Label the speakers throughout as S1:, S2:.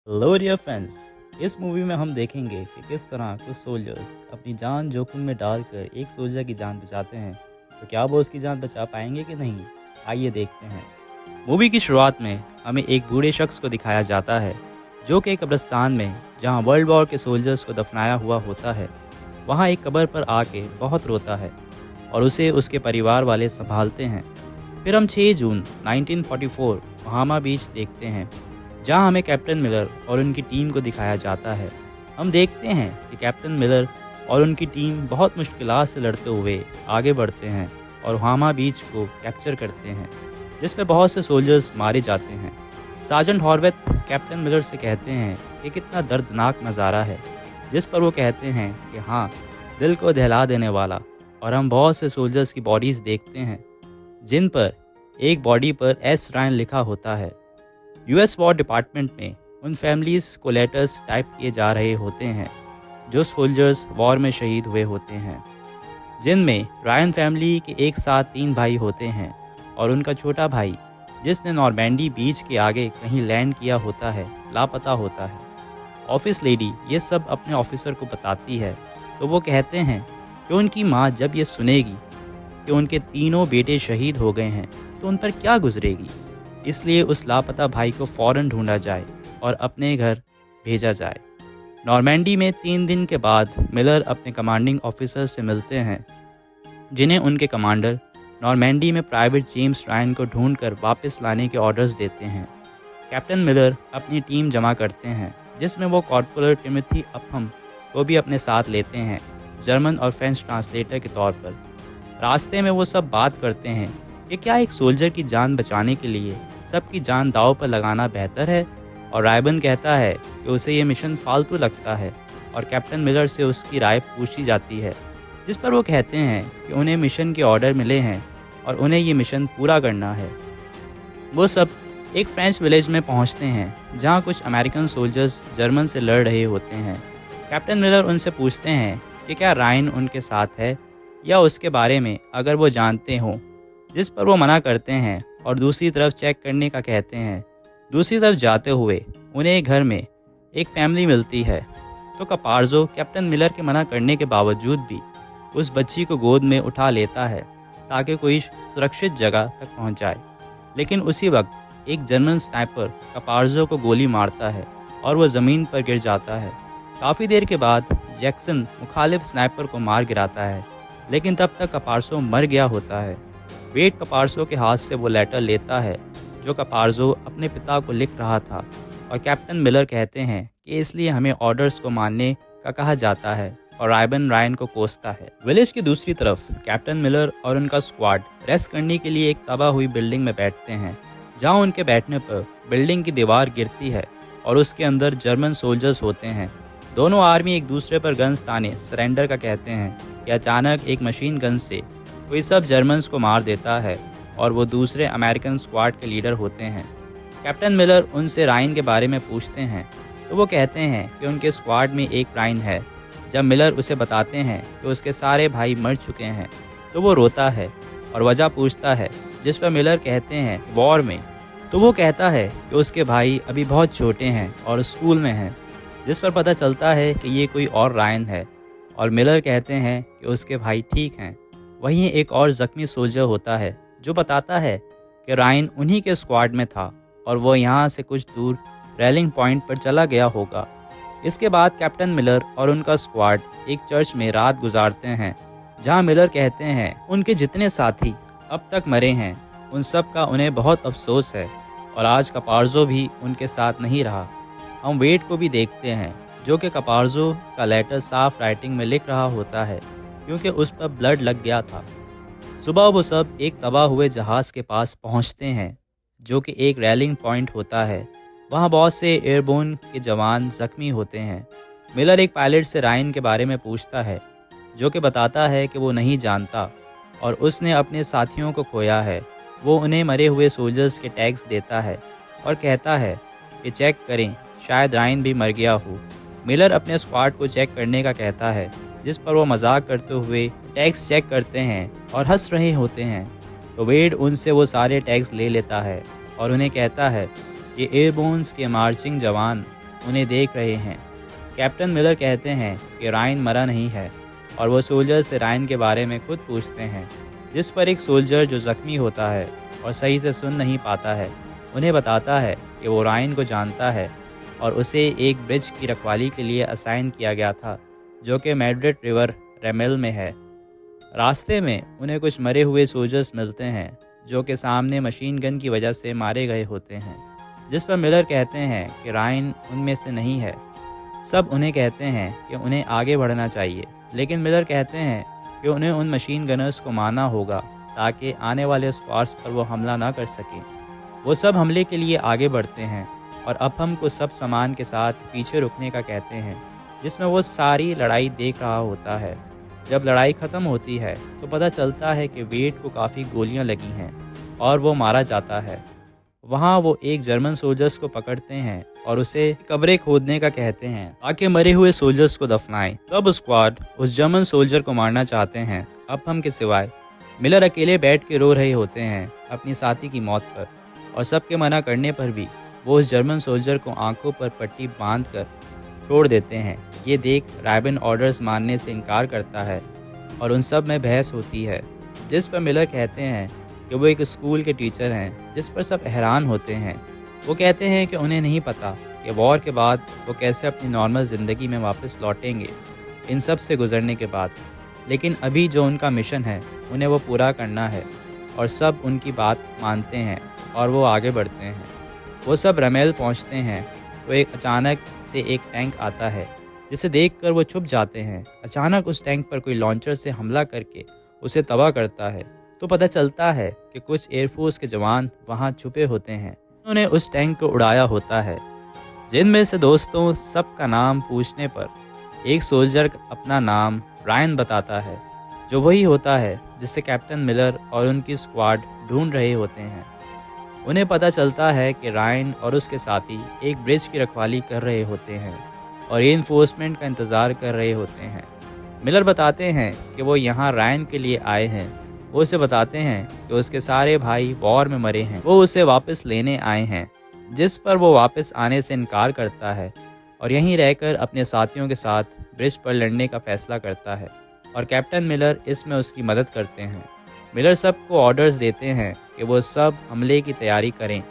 S1: Hello dear friends. इस movie में हम देखेंगे कि किस तरह कुछ सोल्जर्स अपनी जान जोखिम में डालकर एक सोल्जर की जान बचाते हैं। तो क्या वो उसकी जान बचा पाएंगे कि नहीं, आइए देखते हैं। मूवी की शुरुआत में हमें एक बूढ़े शख्स को दिखाया जाता है जो कि एक कब्रिस्तान में, जहां वर्ल्ड वॉर के सोल्जर्स को दफनाया हुआ होता है, वहां एक कब्र पर आके बहुत रोता है और उसे उसके परिवार वाले संभालते हैं। फिर हम 6 जून 1944 बहामा बीच देखते हैं, जहां हमें कैप्टन मिलर और उनकी टीम को दिखाया जाता है। हम देखते हैं कि कैप्टन मिलर और उनकी टीम बहुत मुश्किलात से लड़ते हुए आगे बढ़ते हैं और बहामा बीच को कैप्चर करते हैं, जिसमें बहुत से सोल्जर्स मारे जाते हैं। सार्जेंट हॉर्वेथ कैप्टन मिलर से कहते हैं कि कितना दर्दनाक नज़ारा है, जिस पर वो कहते हैं कि हाँ, दिल को दहला देने वाला। और हम बहुत से सोल्जर्स की बॉडीज़ देखते हैं, जिन पर एक बॉडी पर एस रायन लिखा होता है। यूएस वॉर डिपार्टमेंट में उन फैमिलीज़ को लेटर्स टाइप किए जा रहे होते हैं जो सोल्जर्स वॉर में शहीद हुए होते हैं, जिनमें रायन फैमिली के एक साथ 3 भाई होते हैं और उनका छोटा भाई, जिसने नॉर्मैंडी बीच के आगे कहीं लैंड किया होता है, लापता होता है। ऑफिस लेडी ये सब अपने ऑफिसर को बताती है, तो वो कहते हैं कि उनकी माँ जब ये सुनेगी कि उनके तीनों बेटे शहीद हो गए हैं तो उन पर क्या गुजरेगी। इसलिए उस लापता भाई को फ़ौरन ढूंढा जाए और अपने घर भेजा जाए। नॉर्मैंडी में 3 दिन के बाद मिलर अपने कमांडिंग ऑफिसर से मिलते हैं, जिन्हें उनके कमांडर नॉर्मैंडी में प्राइवेट जेम्स रायन को ढूंढकर वापस लाने के ऑर्डर्स देते हैं। कैप्टन मिलर अपनी टीम जमा करते हैं, जिसमें वो कॉर्पोरल टिमोथी अपहम को भी अपने साथ लेते हैं, जर्मन और फ्रेंच ट्रांसलेटर के तौर पर। रास्ते में वो सब बात करते हैं कि क्या एक सोल्जर की जान बचाने के लिए सबकी जान दांव पर लगाना बेहतर है। और रायबन कहता है कि उसे ये मिशन फालतू लगता है और कैप्टन मिलर से उसकी राय पूछी जाती है, जिस पर वो कहते हैं कि उन्हें मिशन के ऑर्डर मिले हैं और उन्हें ये मिशन पूरा करना है। वो सब एक फ्रेंच विलेज में पहुंचते हैं, जहां कुछ अमेरिकन सोल्जर्स जर्मन से लड़ रहे होते हैं। कैप्टन मिलर उनसे पूछते हैं कि क्या रायन उनके साथ है या उसके बारे में अगर वो जानते हों, जिस पर वो मना करते हैं और दूसरी तरफ चेक करने का कहते हैं। दूसरी तरफ जाते हुए उन्हें एक घर में एक फैमिली मिलती है, तो कपार्जो कैप्टन मिलर के मना करने के बावजूद भी उस बच्ची को गोद में उठा लेता है ताकि कोई सुरक्षित जगह तक पहुंच जाए। लेकिन उसी वक्त एक जर्मन स्नाइपर कपार्जो को गोली मारता है और वह ज़मीन पर गिर जाता है। काफ़ी देर के बाद जैक्सन मुखालिफ स्नाइपर को मार गिराता है, लेकिन तब तक कपार्जो मर गया होता है। वेट कपार्जो के हाथ से वो लेटर लेता है जो कपार्जो अपने पिता को लिख रहा था, और कैप्टन मिलर कहते हैं कि इसलिए हमें ऑर्डर्स को मानने का कहा जाता है, और रायबन रायन को कोसता है। विलेज की दूसरी तरफ कैप्टन मिलर और उनका स्क्वाड रेस्ट करने के लिए एक तबाह हुई बिल्डिंग में बैठते हैं, जहां उनके बैठने पर बिल्डिंग की दीवार गिरती है और उसके अंदर जर्मन सोल्जर्स होते हैं। दोनों आर्मी एक दूसरे पर गन्स ताने सरेंडर का कहते हैं कि अचानक एक मशीन गन से कोई सब जर्मन्स को मार देता है और वो दूसरे अमेरिकन स्क्वाड के लीडर होते हैं। कैप्टन मिलर उनसे रायन के बारे में पूछते हैं, तो वो कहते हैं कि उनके स्क्वाड में एक रायन है। जब मिलर उसे बताते हैं कि उसके सारे भाई मर चुके हैं, तो वो रोता है और वजह पूछता है, जिस पर मिलर कहते हैं वॉर में। तो वो कहता है कि उसके भाई अभी बहुत छोटे हैं और स्कूल में हैं, जिस पर पता चलता है कि ये कोई और रायन है। और मिलर कहते हैं कि उसके भाई ठीक हैं। वहीं एक और ज़ख्मी सोल्जर होता है जो बताता है कि रायन उन्हीं के स्क्वाड में था और वो यहाँ से कुछ दूर रेलिंग पॉइंट पर चला गया होगा। इसके बाद कैप्टन मिलर और उनका स्क्वाड एक चर्च में रात गुजारते हैं, जहाँ मिलर कहते हैं उनके जितने साथी अब तक मरे हैं उन सब का उन्हें बहुत अफसोस है, और आज कपार्जो भी उनके साथ नहीं रहा। हम वेट को भी देखते हैं, जो कि कपार्जो का लेटर साफ राइटिंग में लिख रहा होता है, क्योंकि उस पर ब्लड लग गया था। सुबह वो सब एक तबाह हुए जहाज़ के पास पहुंचते हैं, जो कि एक रेलिंग पॉइंट होता है। वहां बहुत से एयरबोन के जवान जख्मी होते हैं। मिलर एक पायलट से रायन के बारे में पूछता है, जो कि बताता है कि वो नहीं जानता और उसने अपने साथियों को खोया है। वो उन्हें मरे हुए सोल्जर्स के टैग्स देता है और कहता है कि चेक करें, शायद रायन भी मर गया हो। मिलर अपने स्क्वाड को चेक करने का कहता है, जिस पर वो मजाक करते हुए टैग्स चेक करते हैं और हंस रहे होते हैं। तो वेड उनसे वो सारे टैग्स ले लेता है और उन्हें कहता है कि एयरबोन्स के मार्चिंग जवान उन्हें देख रहे हैं। कैप्टन मिलर कहते हैं कि रायन मरा नहीं है और वो सोल्जर से रायन के बारे में खुद पूछते हैं, जिस पर एक सोल्जर जो ज़ख्मी होता है और सही से सुन नहीं पाता है उन्हें बताता है कि वो रायन को जानता है और उसे एक ब्रिज की रखवाली के लिए असाइन किया गया था जो कि मैड्रिड रिवर रेमेल में है। रास्ते में उन्हें कुछ मरे हुए सोल्जर्स मिलते हैं जो कि सामने मशीन गन की वजह से मारे गए होते हैं, जिस पर मिलर कहते हैं कि रायन उनमें से नहीं है। सब उन्हें कहते हैं कि उन्हें आगे बढ़ना चाहिए, लेकिन मिलर कहते हैं कि उन्हें उन मशीन गनर्स को मारना होगा ताकि आने वाले स्क्वाड्स पर वो हमला ना कर सकें। वो सब हमले के लिए आगे बढ़ते हैं और अफम को सब सामान के साथ पीछे रुकने का कहते हैं, जिसमें वो सारी लड़ाई देख रहा होता है। जब लड़ाई ख़त्म होती है तो पता चलता है कि वेट को काफ़ी गोलियां लगी हैं और वो मारा जाता है। वहाँ वो एक जर्मन सोल्जर्स को पकड़ते हैं और उसे कब्रें खोदने का कहते हैं ताकि मरे हुए सोल्जर्स को दफनाएं। सब स्क्वाड उस जर्मन सोल्जर को मारना चाहते हैं अफम के सिवाय। मिलर अकेले बैठ के रो रहे होते हैं अपनी साथी की मौत पर, और सबके मना करने पर भी वो उस जर्मन सोल्जर को आंखों पर पट्टी बांध कर छोड़ देते हैं। ये देख रायबन ऑर्डर्स मानने से इनकार करता है और उन सब में बहस होती है, जिस पर मिलर कहते हैं कि वो एक स्कूल के टीचर हैं, जिस पर सब हैरान होते हैं। वो कहते हैं कि उन्हें नहीं पता कि वॉर के बाद वो कैसे अपनी नॉर्मल ज़िंदगी में वापस लौटेंगे इन सब से गुजरने के बाद, लेकिन अभी जो उनका मिशन है उन्हें वो पूरा करना है और सब उनकी बात मानते हैं और वो आगे बढ़ते हैं। वो सब रमेल पहुंचते हैं तो एक अचानक से एक टैंक आता है जिसे देखकर वो छुप जाते हैं। अचानक उस टैंक पर कोई लॉन्चर से हमला करके उसे तबाह करता है तो पता चलता है कि कुछ एयरफोर्स के जवान वहां छुपे होते हैं। उन्होंने उस टैंक को उड़ाया होता है, जिनमें से दोस्तों सबका नाम पूछने पर एक सोल्जर अपना नाम रायन बताता है, जो वही होता है जिसे कैप्टन मिलर और उनकी स्क्वाड ढूंढ रहे होते हैं। उन्हें पता चलता है कि रायन और उसके साथी एक ब्रिज की रखवाली कर रहे होते हैं और रीइंफोर्समेंट का इंतज़ार कर रहे होते हैं। मिलर बताते हैं कि वो यहाँ रायन के लिए आए हैं। वो उसे बताते हैं कि उसके सारे भाई वॉर में मरे हैं, वो उसे वापस लेने आए हैं, जिस पर वो वापस आने से इनकार करता है और यहीं रहकर अपने साथियों के साथ ब्रिज पर लड़ने का फैसला करता है और कैप्टन मिलर इसमें उसकी मदद करते हैं। मिलर सबको ऑर्डर्स देते हैं कि वो सब हमले की तैयारी करें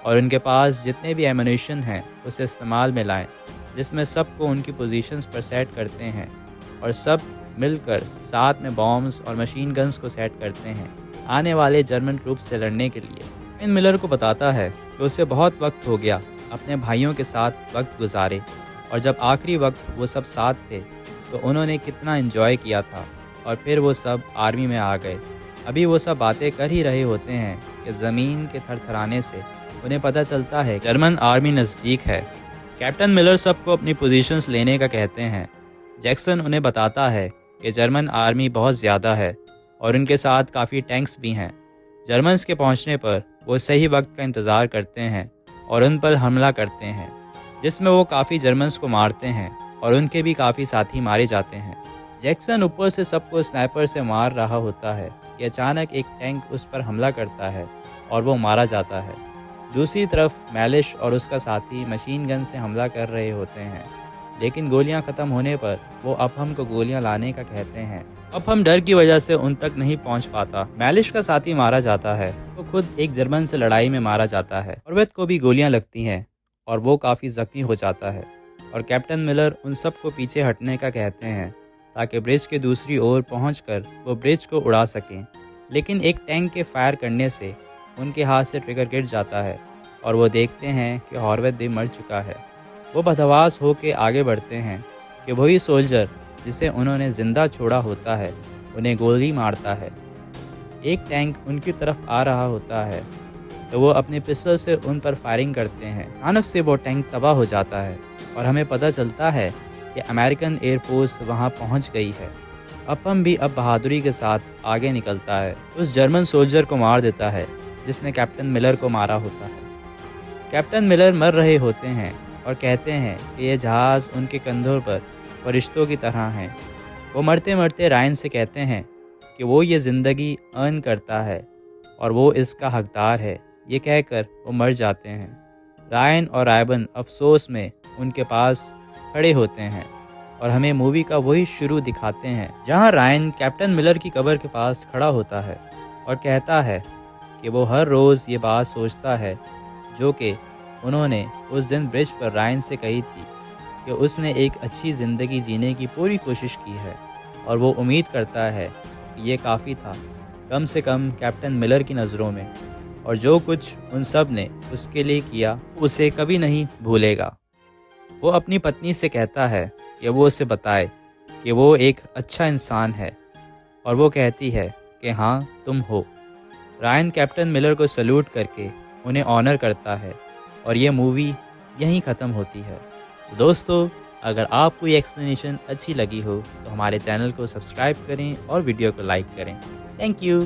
S1: और उनके पास जितने भी एमुनेशन हैं उसे इस्तेमाल में लाएं, जिसमें सबको उनकी पोजीशंस पर सेट करते हैं और सब मिलकर साथ में बॉम्ब्स और मशीन गन्स को सेट करते हैं आने वाले जर्मन ट्रूप्स से लड़ने के लिए। इन मिलर को बताता है कि उसे बहुत वक्त हो गया अपने भाइयों के साथ वक्त गुजारे, और जब आखिरी वक्त वो सब साथ थे तो उन्होंने कितना एंजॉय किया था और फिर वो सब आर्मी में आ गए। अभी वो सब बातें कर ही रहे होते हैं कि ज़मीन के थरथराने से उन्हें पता चलता है जर्मन आर्मी नज़दीक है। कैप्टन मिलर सबको अपनी पोजीशंस लेने का कहते हैं। जैक्सन उन्हें बताता है कि जर्मन आर्मी बहुत ज़्यादा है और उनके साथ काफ़ी टैंक्स भी हैं। जर्मन्स के पहुंचने पर वो सही वक्त का इंतज़ार करते हैं और उन पर हमला करते हैं, जिसमें वो काफ़ी जर्मन्स को मारते हैं और उनके भी काफ़ी साथी मारे जाते हैं। जैक्सन ऊपर से सबको स्नाइपर से मार रहा होता है कि अचानक एक टैंक उस पर हमला करता है और वो मारा जाता है। दूसरी तरफ मैलिश और उसका साथी मशीन गन से हमला कर रहे होते हैं, लेकिन गोलियां ख़त्म होने पर वो अफम को गोलियां लाने का कहते हैं। अफम डर की वजह से उन तक नहीं पहुंच पाता। मैलिश का साथी मारा जाता है तो खुद एक जर्मन से लड़ाई में मारा जाता है। ऑर्वेथ को भी गोलियां लगती हैं और वो काफ़ी जख्मी हो जाता है और कैप्टन मिलर उन सबको पीछे हटने का कहते हैं ताकि ब्रिज के दूसरी ओर पहुंचकर वो ब्रिज को उड़ा सकें, लेकिन एक टैंक के फायर करने से उनके हाथ से ट्रिगर गिर जाता है और वो देखते हैं कि हॉर्वेथ भी मर चुका है। वो बदहवास होकर आगे बढ़ते हैं कि वही सोल्जर जिसे उन्होंने ज़िंदा छोड़ा होता है उन्हें गोली मारता है। एक टैंक उनकी तरफ आ रहा होता है तो वो अपने पिस्टल से उन पर फायरिंग करते हैं। अचानक से वो टैंक तबाह हो जाता है और हमें पता चलता है कि अमेरिकन एयरफोर्स वहां पहुंच गई है। अफम भी अब बहादुरी के साथ आगे निकलता है, उस जर्मन सोल्जर को मार देता है जिसने कैप्टन मिलर को मारा होता है। कैप्टन मिलर मर रहे होते हैं और कहते हैं कि यह जहाज़ उनके कंधों पर फरिश्तों की तरह हैं। वो मरते मरते रायन से कहते हैं कि वो ये ज़िंदगी अर्न करता है और वो इसका हकदार है। ये कहकर वो मर जाते हैं। रायन और रायबन अफसोस में उनके पास खड़े होते हैं और हमें मूवी का वही शुरू दिखाते हैं जहां रायन कैप्टन मिलर की कब्र के पास खड़ा होता है और कहता है कि वो हर रोज़ ये बात सोचता है जो कि उन्होंने उस दिन ब्रिज पर रायन से कही थी कि उसने एक अच्छी ज़िंदगी जीने की पूरी कोशिश की है और वो उम्मीद करता है कि ये काफ़ी था, कम से कम कैप्टन मिलर की नज़रों में, और जो कुछ उन सब ने उसके लिए किया उसे कभी नहीं भूलेगा। वो अपनी पत्नी से कहता है कि वो उसे बताए कि वो एक अच्छा इंसान है और वो कहती है कि हाँ तुम हो। रायन कैप्टन मिलर को सल्यूट करके उन्हें ऑनर करता है और ये मूवी यहीं ख़त्म होती है। तो दोस्तों, अगर आपको ये एक्सप्लेनेशन अच्छी लगी हो तो हमारे चैनल को सब्सक्राइब करें और वीडियो को लाइक करें। Thank you.